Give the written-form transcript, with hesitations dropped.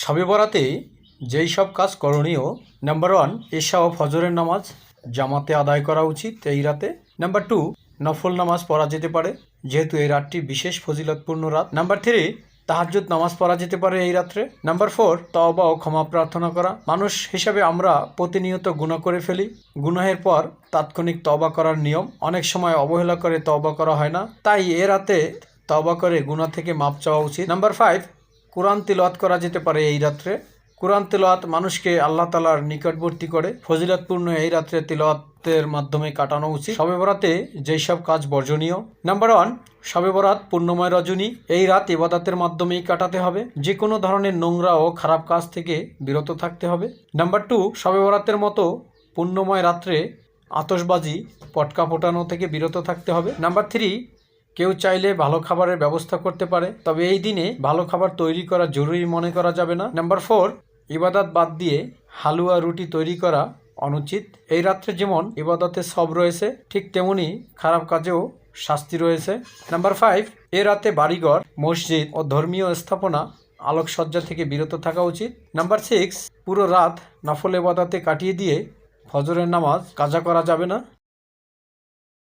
শবে বরাতে যেই সব কাজ করণীয়, নাম্বার 1 এশা ও ফজরের নামাজ জামাতে আদায় করা উচিত এই রাতে। নাম্বার 2 নফল নামাজ পড়া যেতে পারে যেহেতু এই রাতটি বিশেষ ফজিলতপূর্ণ রাত। নাম্বার 3 তাহাজ্জুদ নামাজ পড়া যেতে পারে এই রাত্রে। নাম্বার 4 তওবা ও ক্ষমা প্রার্থনা করা। মানুষ হিসাবে আমরা প্রতিনিয়ত গুনাহ করে ফেলি। গুনাহের পর তাৎক্ষণিক তওবা করার নিয়ম, অনেক সময় অবহেলা করে তওবা করা হয় না, তাই এ রাতে তওবা করে গুনাহ থেকে মাপ চাওয়া উচিত। নাম্বার 5 কোরআন তিলাওয়াত করা যেতে পারে এই রাত্রে। কোরআন তিলাওয়াত মানুষকে আল্লাহ তাআলার নিকটবর্তী করে। ফজিলতপূর্ণ এই রাত্রে তিলাওয়াতের মাধ্যমে কাটানো উচিত। শবে বরাতে যেই সব কাজ বর্জনীয়, নাম্বার 1 শবে বরাত পূর্ণময় রজনী। এই রাত ইবাদতের মাধ্যমেই কাটাতে হবে। যে কোনো ধরনের নোংরা ও খারাপ কাজ থেকে বিরত থাকতে হবে। নাম্বার 2 শবে বরাতের মতো পূর্ণময় রাত্রে আতশবাজি পটকা ফোটানো থেকে বিরত থাকতে হবে। নাম্বার 3 কেউ চাইলে ভালো খাবারের ব্যবস্থা করতে পারে, তবে এই দিনে ভালো খাবার তৈরি করা জরুরি মনে করা যাবে না। নাম্বার 4 ইবাদত বাদ দিয়ে হালুয়া রুটি তৈরি করা অনুচিত। এই রাত্রে যেমন ইবাদতের সব রয়েছে, ঠিক তেমনি খারাপ কাজেও শাস্তি রয়েছে। নাম্বার 5 এ রাতে বাড়িঘর, মসজিদ ও ধর্মীয় স্থাপনা আলোকসজ্জা থেকে বিরত থাকা উচিত। নাম্বার 6 পুরো রাত নফল ইবাদতে কাটিয়ে দিয়ে ফজরের নামাজ কাজা করা যাবে না।